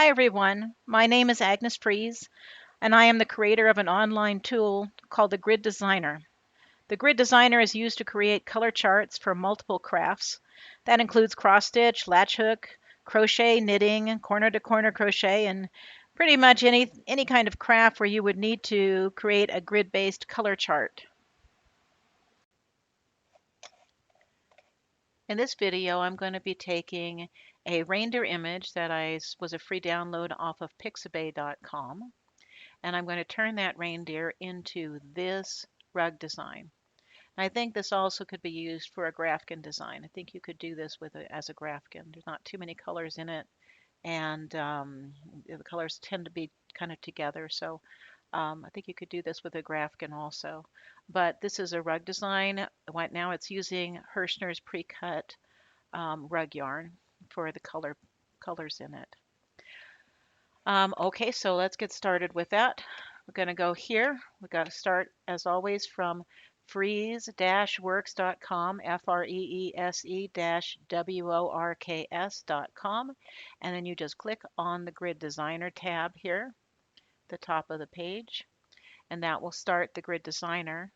Hi everyone, my name is Agnes Fries, and I am the creator of an online tool called the Grid Designer. The Grid Designer is used to create color charts for multiple crafts. That includes cross stitch, latch hook, crochet, knitting, corner to corner crochet, and pretty much any kind of craft where you would need to create a grid-based color chart. In this video, I'm going to be taking a reindeer image that was a free download off of pixabay.com, and I'm going to turn that reindeer into this rug design. I think this also could be used for a graphghan design. I think you could do this as a graphghan. There's not too many colors in it, and the colors tend to be kind of together. So I think you could do this with a graphghan also. But this is a rug design. Right now it's using Hirschner's pre-cut rug yarn for the colors in it. Okay, so let's get started with that. We're going to go here. We've got to start, as always, from freeze-works.com, freese-works.com, and then you just click on the Grid Designer tab here, the top of the page, and that will start the Grid Designer.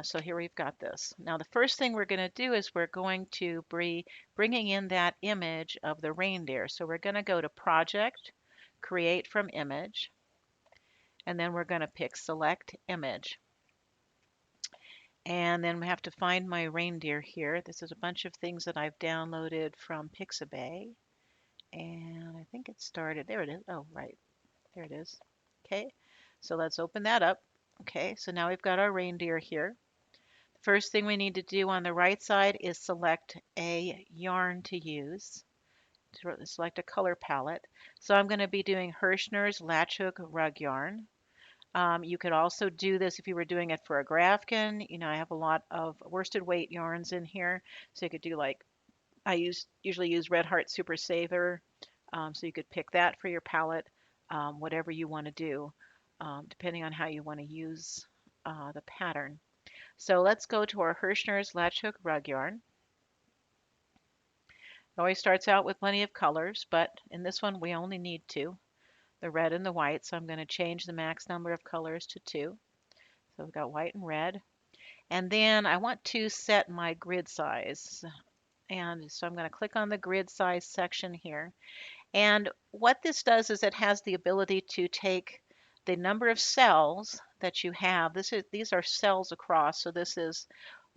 So here we've got this. Now the first thing we're going to do is we're going to be bringing in that image of the reindeer. So we're going to go to Project, Create from Image, and then we're going to pick Select Image. And then we have to find my reindeer here. This is a bunch of things that I've downloaded from Pixabay. And I think it started, there it is. Oh, right, there it is. Okay, so let's open that up. Okay, so now we've got our reindeer here. First thing we need to do on the right side is select a yarn to use. Select a color palette. So I'm going to be doing Hirschner's Latch Hook Rug Yarn. You could also do this if you were doing it for a graphghan. You know, I have a lot of worsted weight yarns in here. So you could do like, usually use Red Heart Super Saver. So you could pick that for your palette, whatever you want to do, depending on how you want to use the pattern. So let's go to our Hirschner's Latch Hook Rug Yarn. It always starts out with plenty of colors, but in this one we only need two, the red and the white. So I'm going to change the max number of colors to two. So we've got white and red. And then I want to set my grid size. And so I'm going to click on the grid size section here. And what this does is it has the ability to take the number of cells that you have. These are cells across. So this is,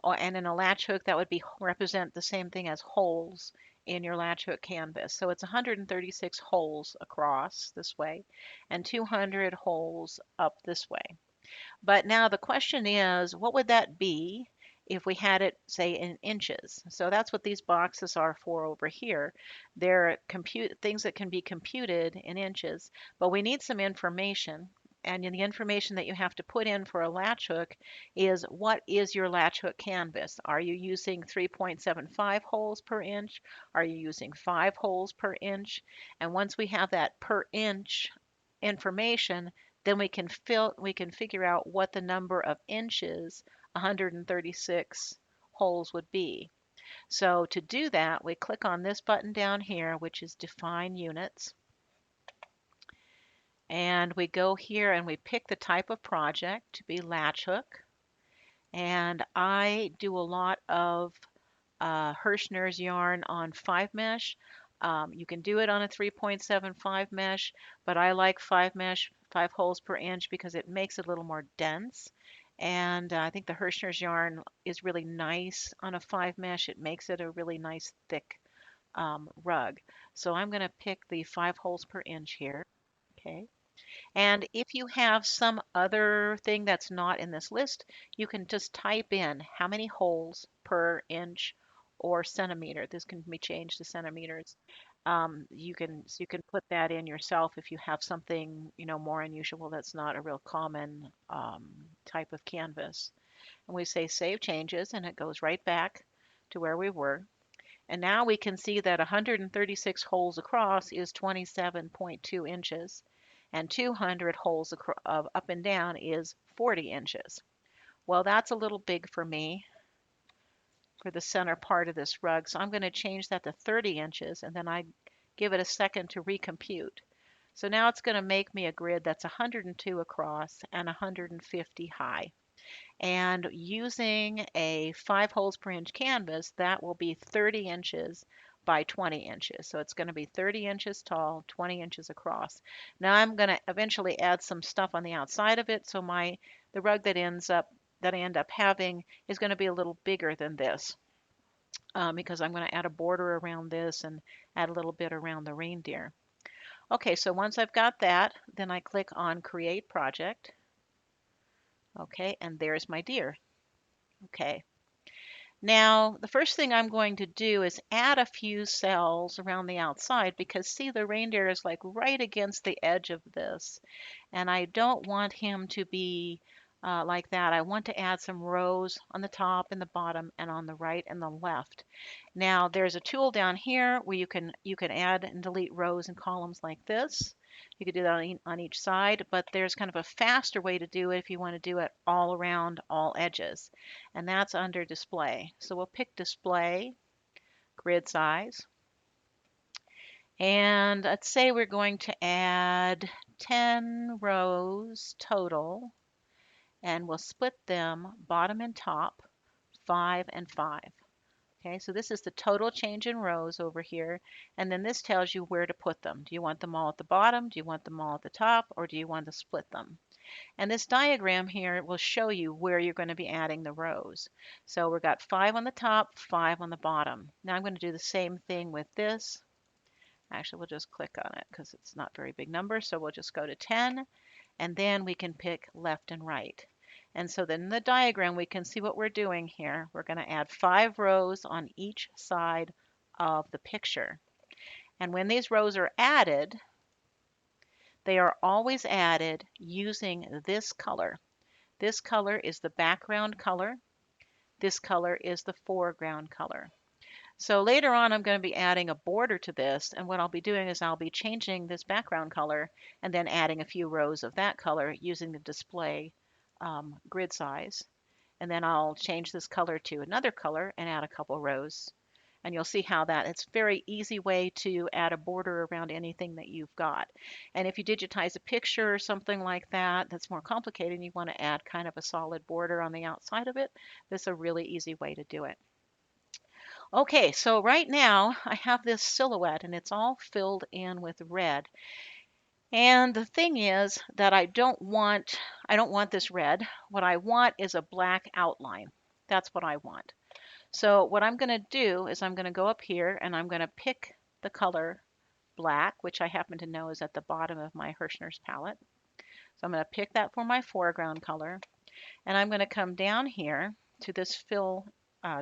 and in a latch hook that would be represent the same thing as holes in your latch hook canvas. So it's 136 holes across this way and 200 holes up this way. But now the question is, what would that be if we had it, say, in inches? So that's what these boxes are for over here. They're things that can be computed in inches, but we need some information. And the information that you have to put in for a latch hook is, what is your latch hook canvas? Are you using 3.75 holes per inch? Are you using 5 holes per inch? And once we have that per inch information, then we can figure out what the number of inches 136 holes would be. So to do that, we click on this button down here, which is Define Units. And we go here and we pick the type of project to be latch hook. And I do a lot of Hirschner's yarn on 5 mesh. You can do it on a 3.75 mesh, but I like 5 mesh, 5 holes per inch, because it makes it a little more dense. And I think the Hirschner's yarn is really nice on a 5 mesh. It makes it a really nice thick rug. So I'm going to pick the 5 holes per inch here. Okay. And if you have some other thing that's not in this list, you can just type in how many holes per inch or centimeter. This can be changed to centimeters. You can put that in yourself if you have something, you know, more unusual that's not a real common type of canvas. And we say save changes, and it goes right back to where we were. And now we can see that 136 holes across is 27.2 inches, and 200 holes up and down is 40 inches. Well, that's a little big for me for the center part of this rug, so I'm going to change that to 30 inches, and then I give it a second to recompute. So now it's going to make me a grid that's 102 across and 150 high. And using a 5 holes per inch canvas, that will be 30 inches by 20 inches. So it's going to be 30 inches tall, 20 inches across. Now I'm going to eventually add some stuff on the outside of it, so the rug that I end up having is going to be a little bigger than this, because I'm going to add a border around this and add a little bit around the reindeer. Okay, so once I've got that, then I click on Create Project. Okay, and there's my deer. Okay. Now, the first thing I'm going to do is add a few cells around the outside because see, the reindeer is like right against the edge of this, and I don't want him to be like that. I want to add some rows on the top and the bottom and on the right and the left. Now, there's a tool down here where you can add and delete rows and columns like this. You could do that on each side, but there's kind of a faster way to do it if you want to do it all around all edges, and that's under display. So we'll pick display, grid size, and let's say we're going to add 10 rows total, and we'll split them bottom and top, 5 and 5. Okay, so this is the total change in rows over here, and then this tells you where to put them. Do you want them all at the bottom? Do you want them all at the top? Or do you want to split them? And this diagram here will show you where you're going to be adding the rows. So we've got 5 on the top, 5 on the bottom. Now I'm going to do the same thing with this. Actually, we'll just click on it because it's not a very big number, so we'll just go to 10, and then we can pick left and right. And so then in the diagram, we can see what we're doing here. We're going to add 5 rows on each side of the picture. And when these rows are added, they are always added using this color. This color is the background color. This color is the foreground color. So later on, I'm going to be adding a border to this, and what I'll be doing is I'll be changing this background color and then adding a few rows of that color using the display grid size. And then I'll change this color to another color and add a couple rows. And you'll see how it's a very easy way to add a border around anything that you've got. And if you digitize a picture or something like that that's more complicated and you want to add kind of a solid border on the outside of it, this is a really easy way to do it. Okay, so right now I have this silhouette and it's all filled in with red. And the thing is that I don't want this red. What I want is a black outline. That's what I want. So what I'm going to do is I'm going to go up here and I'm going to pick the color black, which I happen to know is at the bottom of my Hirschner's palette. So I'm going to pick that for my foreground color. And I'm going to come down here to this fill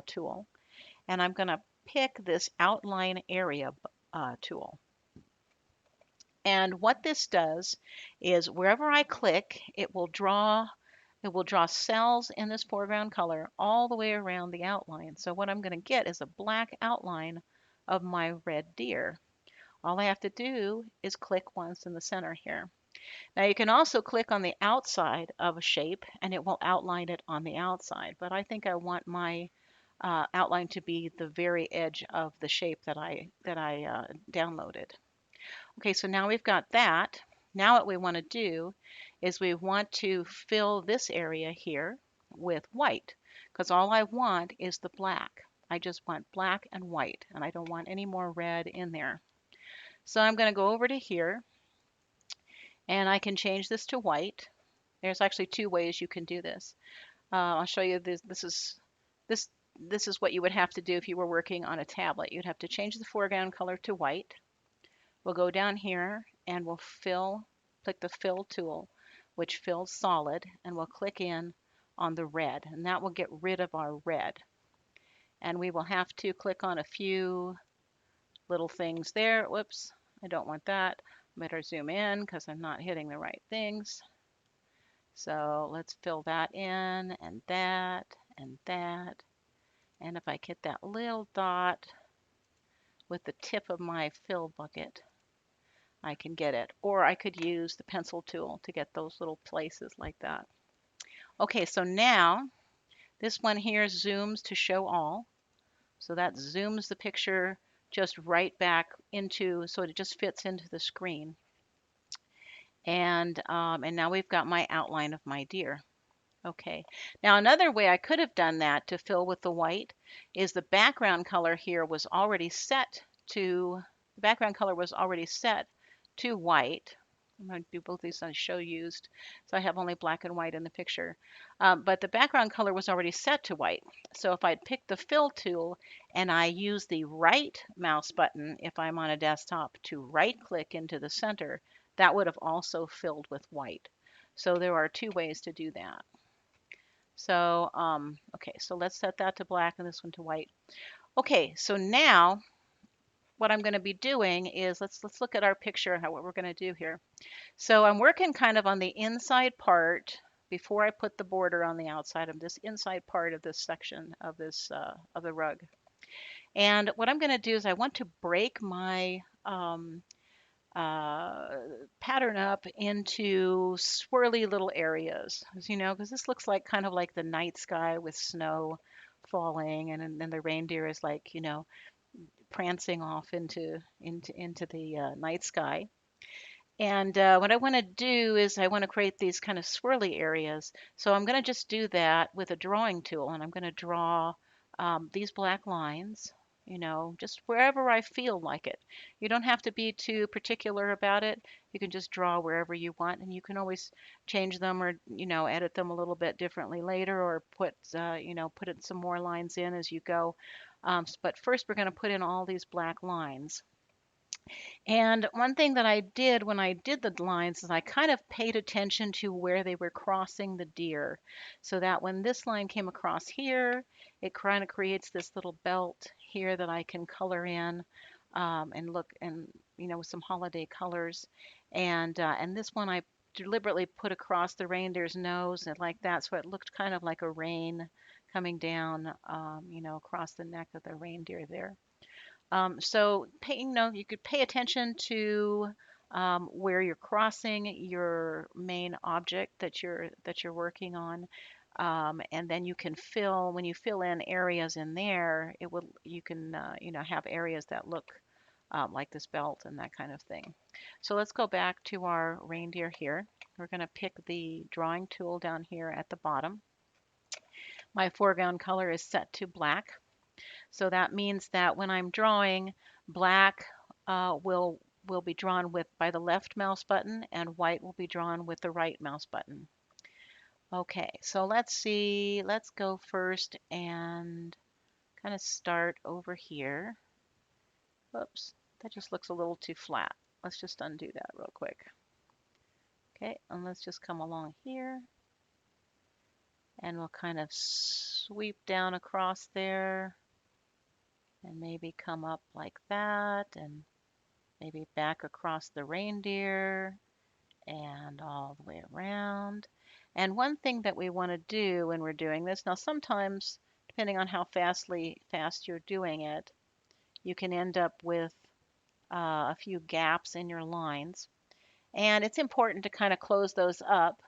tool. And I'm going to pick this outline area tool. And what this does is wherever I click, it will draw cells in this foreground color all the way around the outline. So what I'm going to get is a black outline of my red deer. All I have to do is click once in the center here. Now you can also click on the outside of a shape and it will outline it on the outside, but I think I want my outline to be the very edge of the shape that I downloaded. Okay, so now we've got that. Now what we want to do is we want to fill this area here with white because all I want is the black. I just want black and white and I don't want any more red in there. So I'm going to go over to here and I can change this to white. There's actually 2 ways you can do this. I'll show you this. This is what you would have to do if you were working on a tablet. You'd have to change the foreground color to white. We'll go down here and we'll click the fill tool, which fills solid, and we'll click in on the red, and that will get rid of our red. And we will have to click on a few little things there. Whoops, I don't want that. I better zoom in because I'm not hitting the right things. So let's fill that in and that and that. And if I get that little dot with the tip of my fill bucket, I can get it. Or I could use the pencil tool to get those little places like that. Okay, so now this one here zooms to show all. So that zooms the picture just right back into, so it just fits into the screen. And now we've got my outline of my deer. Okay. Now another way I could have done that to fill with the white is the background color here was already set to, the background color was already set to white. I'm going to do both these on show used, so I have only black and white in the picture. But the background color was already set to white. So if I'd picked the fill tool and I use the right mouse button, if I'm on a desktop, to right click into the center, that would have also filled with white. So there are two ways to do that. So, okay, so let's set that to black and this one to white. Okay, so now what I'm going to be doing is let's look at our picture and what we're going to do here. So I'm working kind of on the inside part before I put the border on the outside of this inside part of this section of this of the rug. And what I'm going to do is I want to break my uh, pattern up into swirly little areas, as you know, because this looks like kind of like the night sky with snow falling, and then the reindeer is like, you know, prancing off into the night sky. And what I want to do is I want to create these kind of swirly areas. So I'm going to just do that with a drawing tool, and I'm going to draw these black lines, you know, just wherever I feel like it. You don't have to be too particular about it. You can just draw wherever you want, and you can always change them or, you know, edit them a little bit differently later, or put, you know, put some more lines in as you go. But first, we're going to put in all these black lines. And one thing that I did when I did the lines is I kind of paid attention to where they were crossing the deer, so that when this line came across here, it kind of creates this little belt here that I can color in, and look, and you know, with some holiday colors. And this one I deliberately put across the reindeer's nose and like that, so it looked kind of like a rain coming down, you know, across the neck of the reindeer there. So pay, you know, you could pay attention to where you're crossing your main object that you're working on, and then you can fill when you fill in areas in there. It will you can you know, have areas that look like this belt and that kind of thing. So let's go back to our reindeer here. We're going to pick the drawing tool down here at the bottom. My foreground color is set to black. So that means that when I'm drawing, black will be drawn with by the left mouse button and white will be drawn with the right mouse button. Okay, so let's see. Let's go first and kind of start over here. Whoops, that just looks a little too flat. Let's just undo that real quick. Okay, and let's just come along here and we'll kind of sweep down across there and maybe come up like that and maybe back across the reindeer and all the way around. And one thing that we want to do when we're doing this, now sometimes, depending on how fast you're doing it, you can end up with a few gaps in your lines. And it's important to kind of close those up,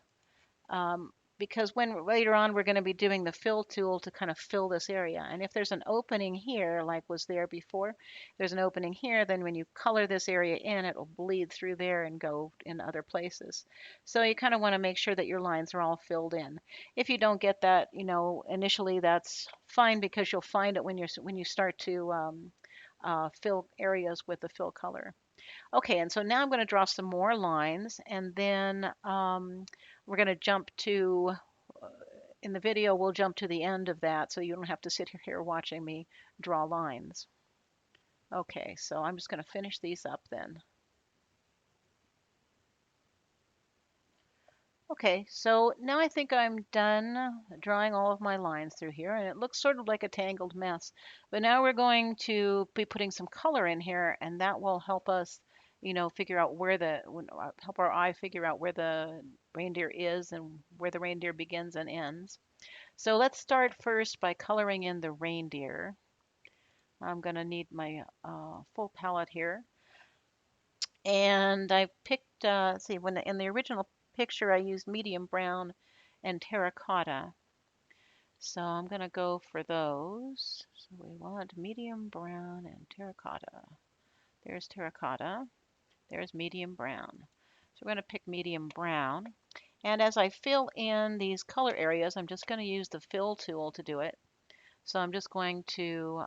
um, because when later on we're going to be doing the fill tool to kind of fill this area. And if there's an opening here, like was there before, there's an opening here, then when you color this area in, it will bleed through there and go in other places. So you kind of want to make sure that your lines are all filled in. If you don't get that, you know, initially, that's fine, because you'll find it when you start to fill areas with the fill color. Okay, and so now I'm going to draw some more lines, and then we're going to jump to, uh, in the video, we'll jump to the end of that so you don't have to sit here watching me draw lines. Okay, so I'm just going to finish these up then. Okay, so now I think I'm done drawing all of my lines through here, and it looks sort of like a tangled mess. But now we're going to be putting some color in here, and that will help us, you know, figure out where help our eye figure out where the reindeer is and where the reindeer begins and ends. So let's start first by coloring in the reindeer. I'm going to need my full palette here. And I picked, let's see, in the original picture I used medium brown and terracotta. So I'm going to go for those. So we want medium brown and terracotta. There's terracotta. There's medium brown. So we're going to pick medium brown. And as I fill in these color areas, I'm just going to use the fill tool to do it. So I'm just going to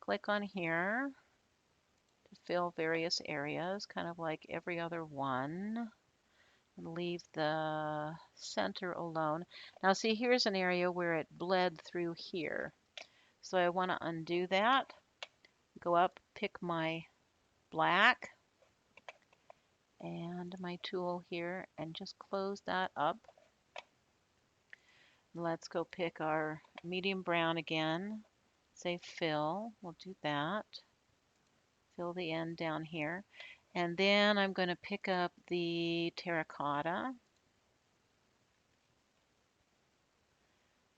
click on here to fill various areas, kind of like every other one. And leave the center alone. Now see, here's an area where it bled through here. So I want to undo that. Go up, pick my black and my tool here and just close that up. Let's go pick our medium brown again. Say fill. We'll do that. Fill the end down here. And then I'm going to pick up the terracotta.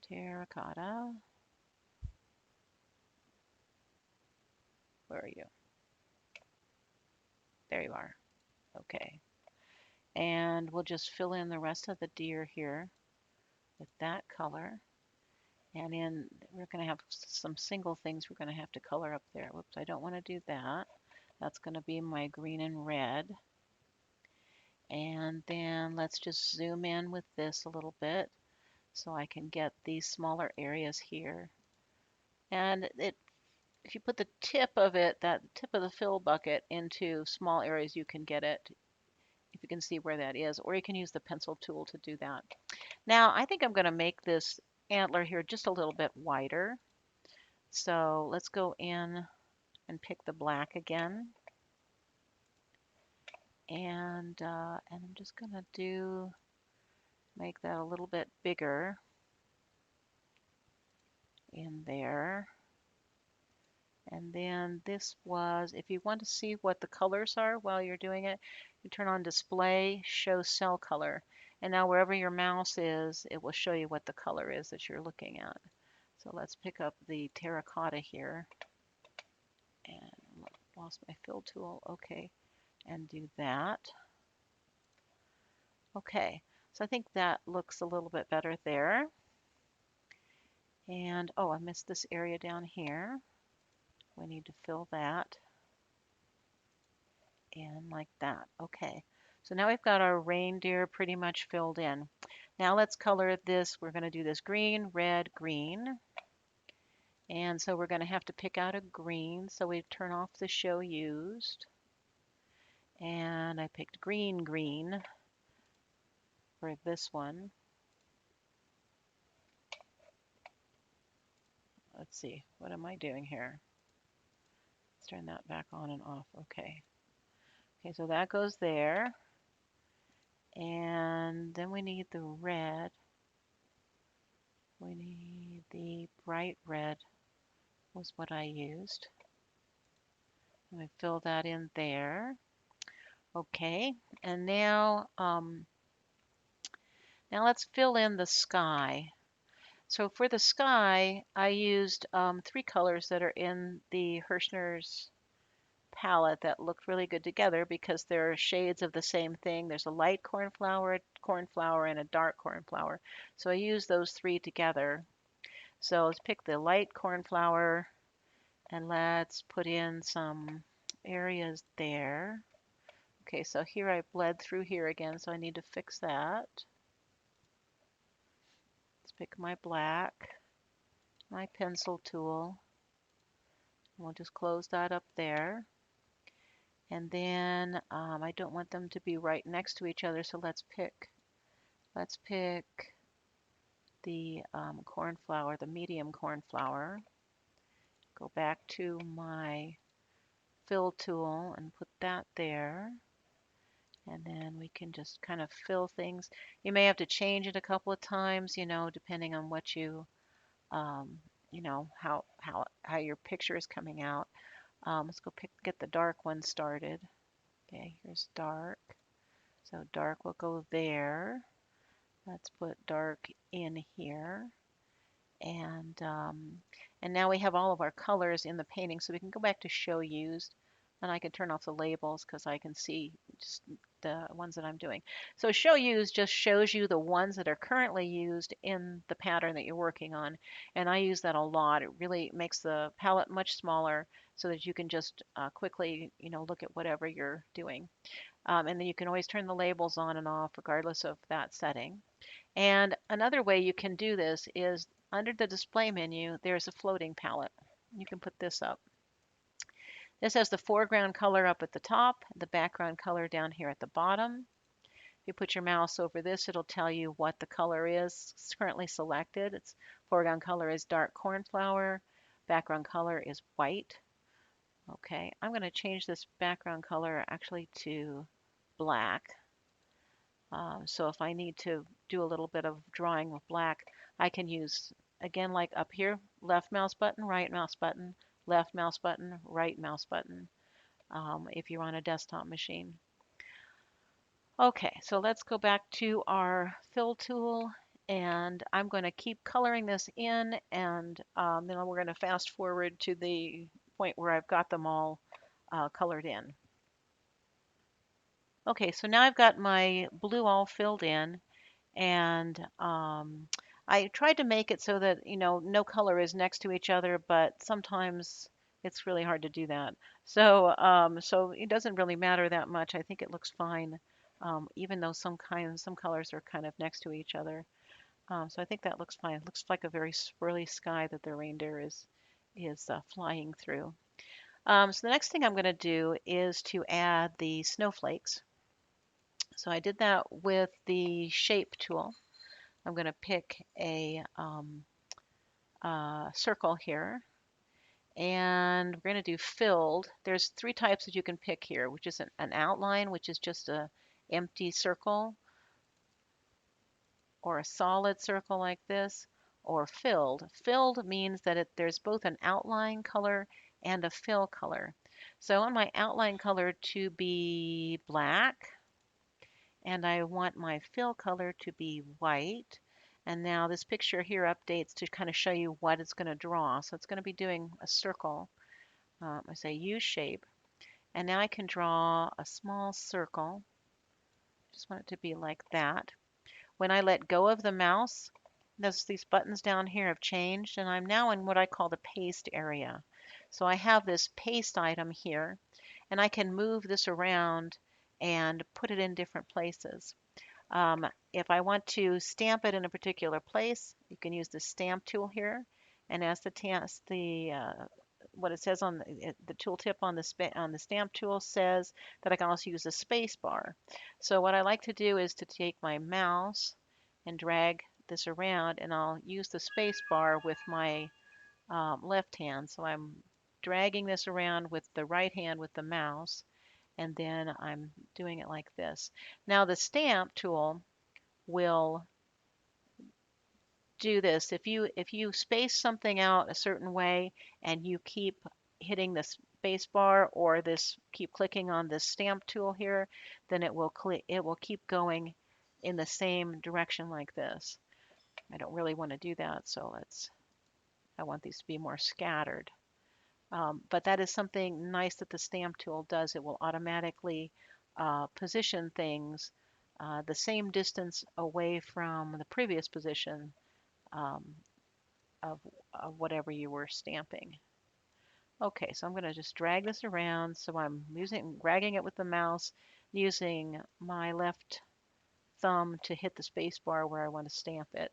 Terracotta. Where are you? There you are. Okay. And we'll just fill in the rest of the deer here with that color. And then we're going to have some single things we're going to have to color up there. Whoops, I don't want to do that. That's going to be my green and red. And then let's just zoom in with this a little bit so I can get these smaller areas here. And if you put the tip of it, that tip of the fill bucket into small areas, you can get it, if you can see where that is, or you can use the pencil tool to do that. Now, I think I'm going to make this antler here just a little bit wider. So let's go in and pick the black again. And I'm just going to make that a little bit bigger in there. And then this was, if you want to see what the colors are while you're doing it, you turn on display, show cell color. And now wherever your mouse is, it will show you what the color is that you're looking at. So let's pick up the terracotta here. And lost my fill tool. Okay. And do that. Okay. So I think that looks a little bit better there. And oh, I missed this area down here. We need to fill that in like that. Okay. So now we've got our reindeer pretty much filled in. Now let's color this. We're going to do this green, red, green. And so we're going to have to pick out a green. So we turn off the show used. And I picked green, green for this one. Let's see, what am I doing here? Let's turn that back on and off. Okay. Okay, so that goes there. And then we need the red. We need the bright red was what I used. Let me fill that in there. Okay, and now let's fill in the sky. So for the sky, I used 3 colors that are in the Hirschner's palette that look really good together because they're shades of the same thing. There's a light cornflower, and a dark cornflower. So I use those 3 together. So let's pick the light cornflower and let's put in some areas there. Okay, so here I bled through here again, so I need to fix that. Let's pick my black, my pencil tool. We'll just close that up there. And then I don't want them to be right next to each other, so let's pick the cornflower, the medium cornflower. Go back to my fill tool and put that there. And then we can just kind of fill things. You may have to change it a couple of times, depending on what how your picture is coming out. Let's go get the dark one started. Okay, here's dark. So dark will go there. Let's put dark in here. And now we have all of our colors in the painting, so we can go back to show used. And I can turn off the labels because I can see just the ones that I'm doing. So show use just shows you the ones that are currently used in the pattern that you're working on. And I use that a lot. It really makes the palette much smaller so that you can just quickly, look at whatever you're doing. And then you can always turn the labels on and off regardless of that setting. And another way you can do this is under the display menu, there's a floating palette. You can put this up. This has the foreground color up at the top, the background color down here at the bottom. If you put your mouse over this, it'll tell you what the color is. It's currently selected. Its foreground color is dark cornflower. Background color is white. Okay, I'm going to change this background color actually to black. So if I need to do a little bit of drawing with black, I can use, again, like up here, left mouse button, right mouse button, left mouse button, right mouse button, if you're on a desktop machine. Okay, so let's go back to our fill tool, and I'm going to keep coloring this in, and then we're going to fast forward to the point where I've got them all colored in. Okay, so now I've got my blue all filled in, and I tried to make it so that no color is next to each other, but sometimes it's really hard to do that. So it doesn't really matter that much. I think it looks fine, even though some colors are kind of next to each other. So I think that looks fine. It looks like a very swirly sky that the reindeer is flying through. So the next thing I'm going to do is to add the snowflakes. So I did that with the shape tool. I'm going to pick a circle here, and we're going to do filled. There's three types that you can pick here, which is an outline, which is just a empty circle, or a solid circle like this, or filled. Filled means that there's both an outline color and a fill color. So I want my outline color to be black, and I want my fill color to be white. And now this picture here updates to kind of show you what it's going to draw. So it's going to be doing a circle. I say use shape. And now I can draw a small circle. Just want it to be like that. When I let go of the mouse, these buttons down here have changed, and I'm now in what I call the paste area. So I have this paste item here, and I can move this around and put it in different places. If I want to stamp it in a particular place, you can use the stamp tool here. And as what it says on the tooltip on the stamp tool says that I can also use the space bar. So what I like to do is to take my mouse and drag this around, and I'll use the space bar with my left hand. So I'm dragging this around with the right hand with the mouse, and then I'm doing it like this. Now the stamp tool will do this. If you space something out a certain way and you keep hitting the space bar or keep clicking on this stamp tool here, then it will keep going in the same direction like this. I don't really want to do that, so I want these to be more scattered. But that is something nice that the stamp tool does. It will automatically position things the same distance away from the previous position um, of, of whatever you were stamping. Okay, so I'm going to just drag this around. So I'm dragging it with the mouse, using my left thumb to hit the space bar where I want to stamp it.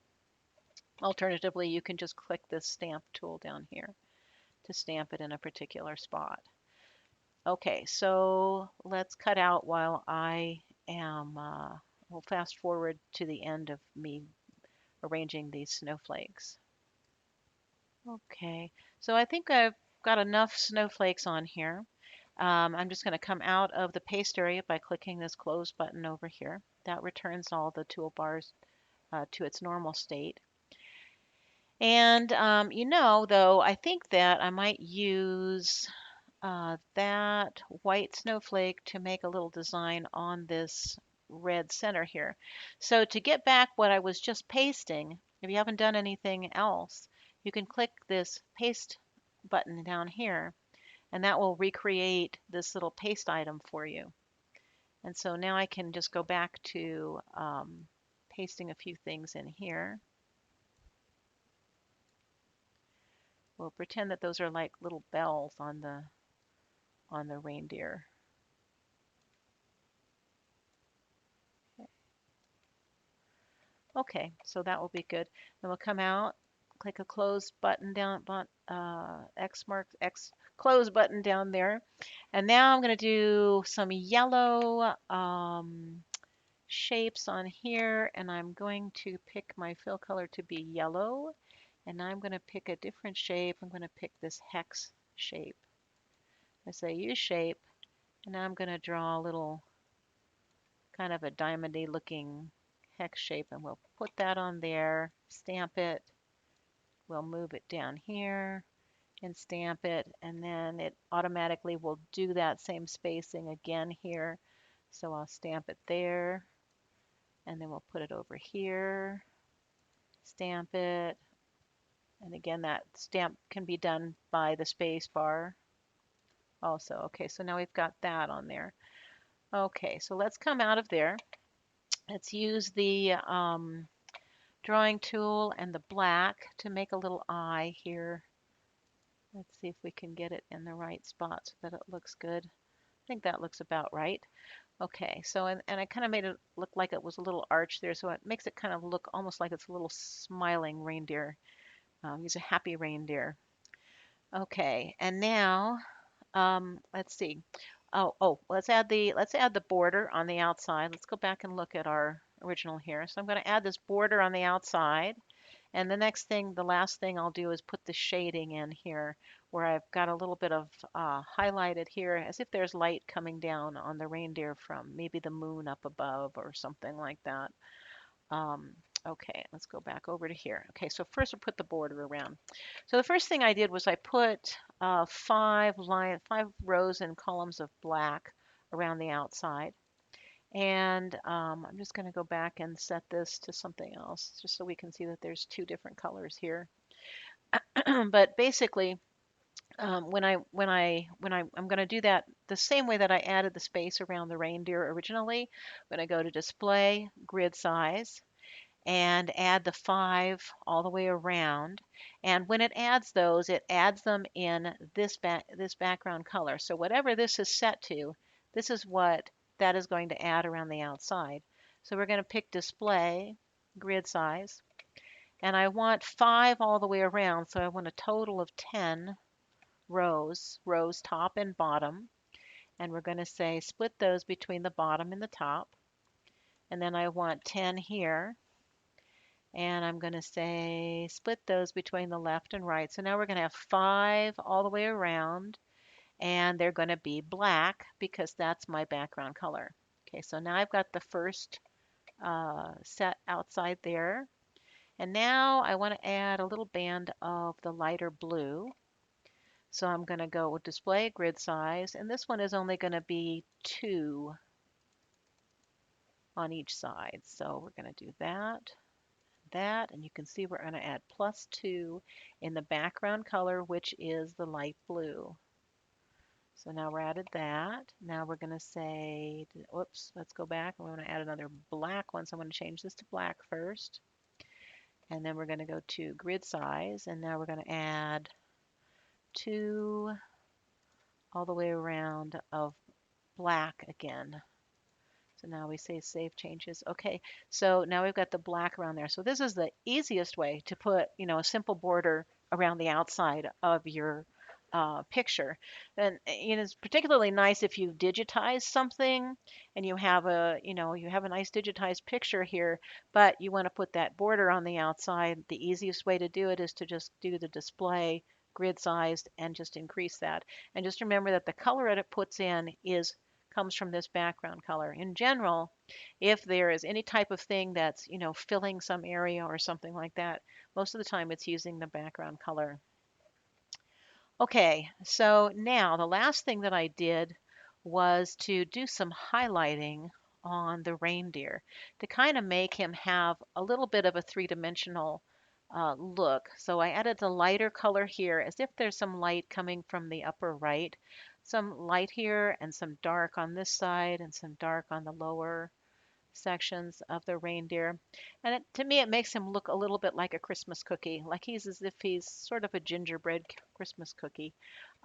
Alternatively, you can just click this stamp tool down here to stamp it in a particular spot. Okay, so let's cut out while we'll fast forward to the end of me arranging these snowflakes. Okay, so I think I've got enough snowflakes on here. I'm just going to come out of the paste area by clicking this close button over here. That returns all the toolbars to its normal state. And though, I think that I might use that white snowflake to make a little design on this red center here. So to get back what I was just pasting, if you haven't done anything else, you can click this paste button down here, and that will recreate this little paste item for you. And so now I can just go back to pasting a few things in here. We'll pretend that those are like little bells on the reindeer. Okay, so that will be good. Then we'll come out, click a close button down, X mark X close button down there. And now I'm going to do some yellow shapes on here, and I'm going to pick my fill color to be yellow. And I'm going to pick a different shape. I'm going to pick this hex shape. I say use shape, and now I'm going to draw a little kind of a diamondy looking hex shape, and we'll put that on there, stamp it. We'll move it down here and stamp it, and then it automatically will do that same spacing again here. So I'll stamp it there, and then we'll put it over here, stamp it, and again that stamp can be done by the space bar also. Okay, so now we've got that on there. Okay, so let's come out of there. Let's use the drawing tool and the black to make a little eye here. Let's see if we can get it in the right spot so that it looks good. I think that looks about right. Okay, so and I kind of made it look like it was a little arch there, so it makes it kind of look almost like it's a little smiling reindeer. He's a happy reindeer. Okay, and now let's see. Let's add the border on the outside. Let's go back and look at our original here. So I'm going to add this border on the outside. And the next thing, the last thing I'll do is put the shading in here where I've got a little bit of highlighted here as if there's light coming down on the reindeer from maybe the moon up above or something like that. Um, okay, let's go back over to here. Okay, so first we'll put the border around. So the first thing I did was I put 5 rows and columns of black around the outside. And I'm just going to go back and set this to something else just so we can see that there's 2 different colors here. But basically, I'm going to do that the same way that I added the space around the reindeer originally. I'm going to go to display, grid size, and add the 5 all the way around. And when it adds those, it adds them in this background color. So whatever this is set to, this is what that is going to add around the outside. So we're going to pick display, grid size, and I want 5 all the way around. So I want a total of 10 rows top and bottom. And we're going to say split those between the bottom and the top. And then I want 10 here. And I'm going to say split those between the left and right. So now we're going to have 5 all the way around, and they're going to be black because that's my background color. Okay, so now I've got the first set outside there. And now I want to add a little band of the lighter blue. So I'm going to go with display grid size, and this one is only going to be 2 on each side. So we're going to do that, and you can see we're going to add +2 in the background color, which is the light blue. So now we're added that. Now we're going to say, whoops, let's go back. And we're going to add another black one. So I'm going to change this to black first. And then we're going to go to grid size. And now we're going to add 2 all the way around of black again. So now we say save changes. Okay, so now we've got the black around there. So this is the easiest way to put, a simple border around the outside of your picture. And it's particularly nice if you digitize something and you have a nice digitized picture here, but you want to put that border on the outside. The easiest way to do it is to just do the display grid sized and just increase that. And just remember that the color that it puts in comes from this background color. In general, if there is any type of thing that's, filling some area or something like that, most of the time it's using the background color. Okay, so now the last thing that I did was to do some highlighting on the reindeer to kind of make him have a little bit of a three-dimensional look. So I added the lighter color here as if there's some light coming from the upper right. some light here and some dark on this side and some dark on the lower sections of the reindeer. And to me, it makes him look a little bit like a Christmas cookie, like he's as if he's sort of a gingerbread Christmas cookie.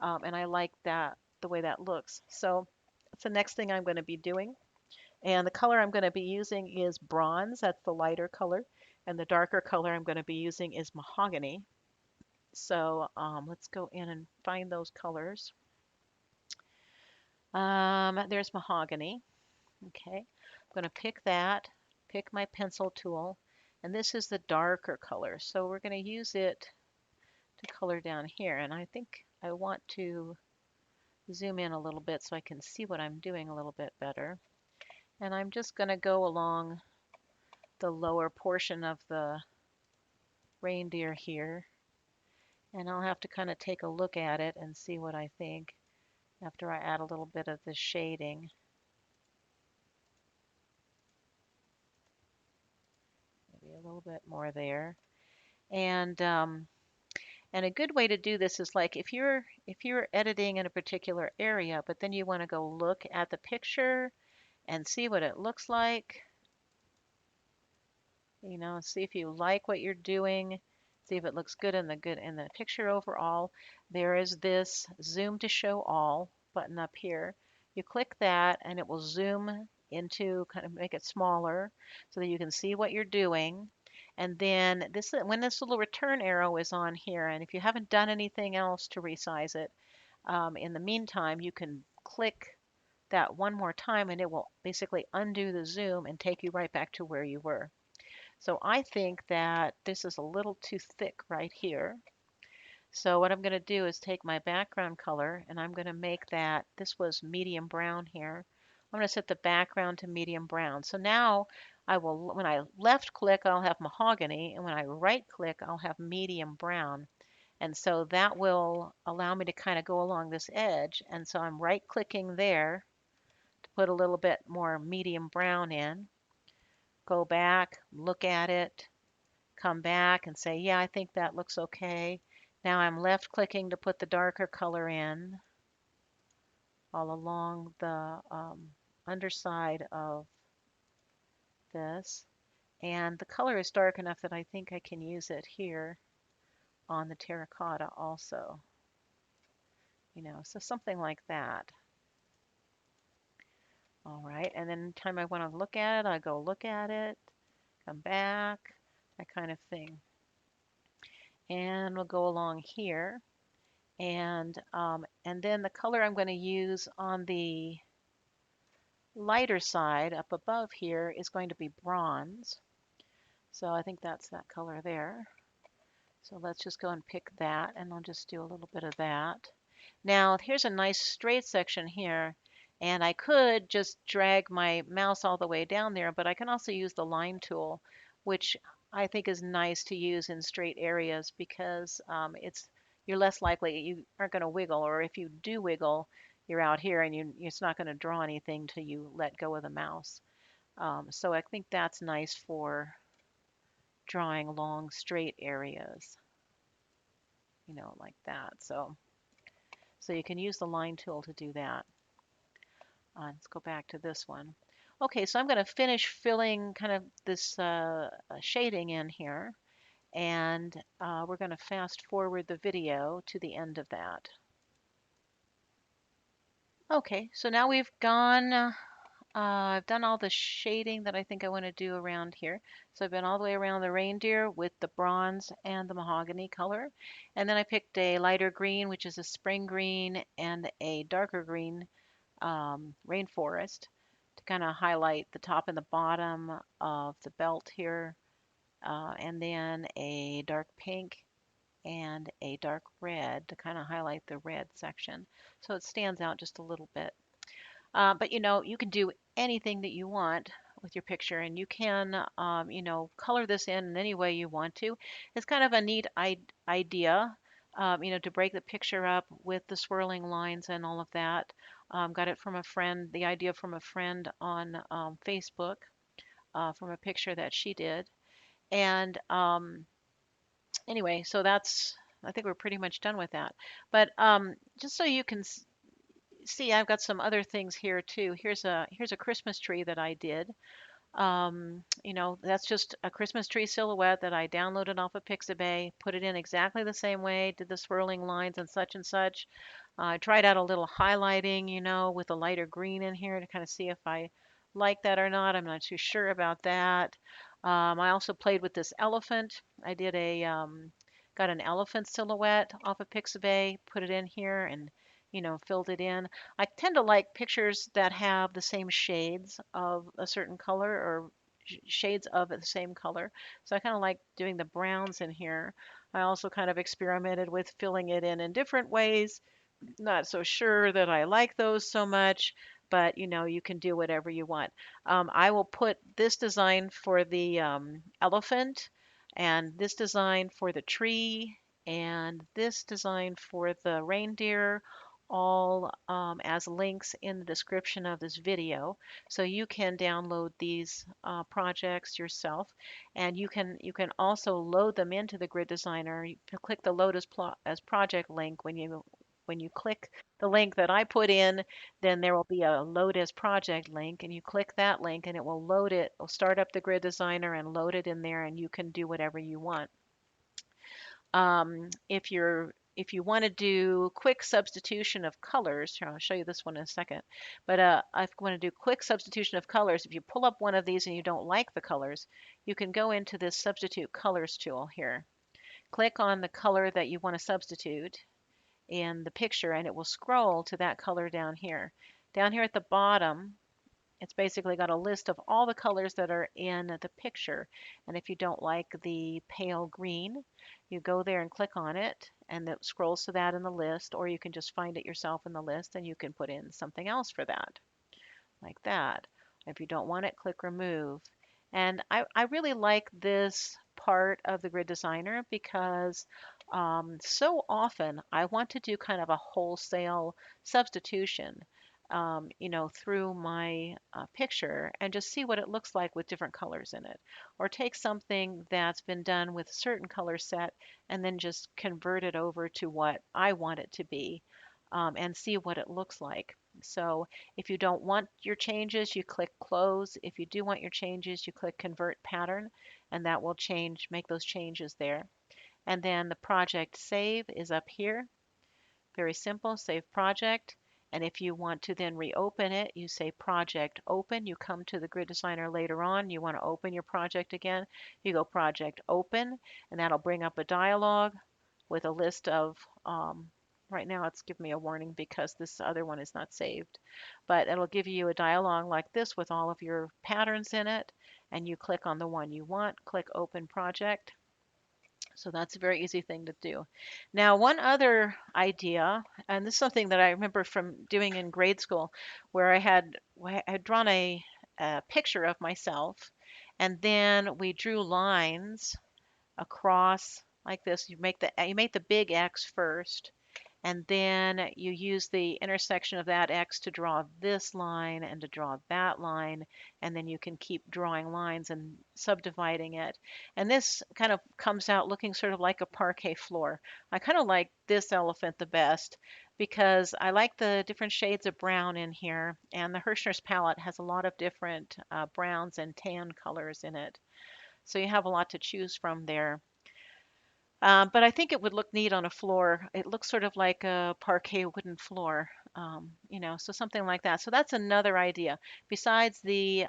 And I like that, the way that looks. So that's the next thing I'm going to be doing. And the color I'm going to be using is bronze. That's the lighter color. And the darker color I'm going to be using is mahogany. So let's go in and find those colors. There's mahogany. Okay, I'm going to pick that, pick my pencil tool, and this is the darker color. So we're going to use it to color down here. And I think I want to zoom in a little bit so I can see what I'm doing a little bit better. And I'm just going to go along the lower portion of the reindeer here. And I'll have to kind of take a look at it and see what I think after I add a little bit of the shading. Maybe a little bit more there. And a good way to do this is like if you're editing in a particular area, but then you want to go look at the picture and see what it looks like, see if you like what you're doing, see if it looks good in the picture overall. There is this zoom to show all button up here. You click that and it will zoom into, kind of make it smaller so that you can see what you're doing. And then when this little return arrow is on here, and if you haven't done anything else to resize it, in the meantime, you can click that one more time and it will basically undo the zoom and take you right back to where you were. So I think that this is a little too thick right here. So what I'm going to do is take my background color and I'm going to make that, this was medium brown here. I'm going to set the background to medium brown. So now when I left click, I'll have mahogany, and when I right click, I'll have medium brown. And so that will allow me to kind of go along this edge. And so I'm right clicking there to put a little bit more medium brown in. Go back, look at it, come back and say, yeah, I think that looks okay. Now I'm left clicking to put the darker color in all along the underside of this. And the color is dark enough that I think I can use it here on the terracotta also. So something like that. All right, and then anytime I want to look at it, I go look at it, come back, that kind of thing. And we'll go along here. And then the color I'm going to use on the lighter side up above here is going to be bronze. So I think that's that color there. So let's just go and pick that, and I'll just do a little bit of that. Now here's a nice straight section here, and I could just drag my mouse all the way down there, but I can also use the line tool, which I think is nice to use in straight areas because you're less likely, you aren't going to wiggle, or if you do wiggle, you're out here and it's not going to draw anything till you let go of the mouse. So I think that's nice for drawing long straight areas, like that. So you can use the line tool to do that. Let's go back to this one. Okay, so I'm going to finish filling kind of this shading in here, and we're going to fast forward the video to the end of that. Okay, so now I've done all the shading that I think I want to do around here. So I've been all the way around the reindeer with the bronze and the mahogany color. And then I picked a lighter green, which is a spring green, and a darker green rainforest to kind of highlight the top and the bottom of the belt here. And then a dark pink and a dark red to kind of highlight the red section. So it stands out just a little bit. But you can do anything that you want with your picture, and you can, color this in any way you want to. It's kind of a neat idea, to break the picture up with the swirling lines and all of that. Got it from a friend, the idea from a friend on Facebook, from a picture that she did. And anyway, so I think we're pretty much done with that. But just so you can see, I've got some other things here too. Here's a Christmas tree that I did. That's just a Christmas tree silhouette that I downloaded off of Pixabay, put it in exactly the same way, did the swirling lines and such. I tried out a little highlighting, with a lighter green in here to kind of see if I like that or not. I'm not too sure about that. I also played with this elephant. I did got an elephant silhouette off of Pixabay, put it in here and, filled it in. I tend to like pictures that have the same shades of a certain color or shades of the same color. So I kind of like doing the browns in here. I also kind of experimented with filling it in different ways. Not so sure that I like those so much, but you can do whatever you want. I will put this design for the elephant, and this design for the tree, and this design for the reindeer, all as links in the description of this video. So you can download these projects yourself, and you can also load them into the grid designer. You can click the load as project link when you click the link that I put in, then there will be a load as project link, and you click that link and it will load it, will start up the grid designer and load it in there, and you can do whatever you want. If you want to do quick substitution of colors, here, I'll show you this one in a second, but I want to do quick substitution of colors. If you pull up one of these and you don't like the colors, you can go into this substitute colors tool here. Click on the color that you want to substitute in the picture and it will scroll to that color down here. Down here at the bottom, it's basically got a list of all the colors that are in the picture. And if you don't like the pale green, you go there and click on it and it scrolls to that in the list, or you can just find it yourself in the list and you can put in something else for that, like that. If you don't want it, click remove. And I really like this part of the grid designer because so often I want to do kind of a wholesale substitution, through my picture and just see what it looks like with different colors in it. Or take something that's been done with a certain color set and then just convert it over to what I want it to be, and see what it looks like. So if you don't want your changes, you click close. If you do want your changes, you click convert pattern, and that will make those changes there. And then the project save is up here. Very simple, save project. And if you want to then reopen it, you say project open. You come to the grid designer later on, you want to open your project again, you go project open, and that'll bring up a dialog with a list of, right now it's giving me a warning because this other one is not saved, but it'll give you a dialog like this with all of your patterns in it, and you click on the one you want, click open project. So that's a very easy thing to do. Now, one other idea, and this is something that I remember from doing in grade school, where I had drawn a picture of myself, and then we drew lines across like this. You make the big X first, and then you use the intersection of that X to draw this line and to draw that line, and then you can keep drawing lines and subdividing it. And this kind of comes out looking sort of like a parquet floor. I kind of like this elephant the best because I like the different shades of brown in here, and the Hirschner's palette has a lot of different browns and tan colors in it. So you have a lot to choose from there. But I think it would look neat on a floor. It looks sort of like a parquet wooden floor, so something like that. So that's another idea. Besides the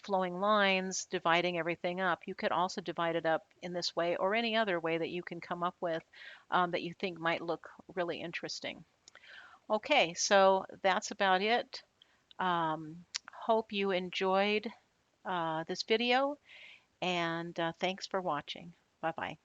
flowing lines, dividing everything up, you could also divide it up in this way or any other way that you can come up with, that you think might look really interesting. Okay, so that's about it. Hope you enjoyed this video, and thanks for watching. Bye-bye.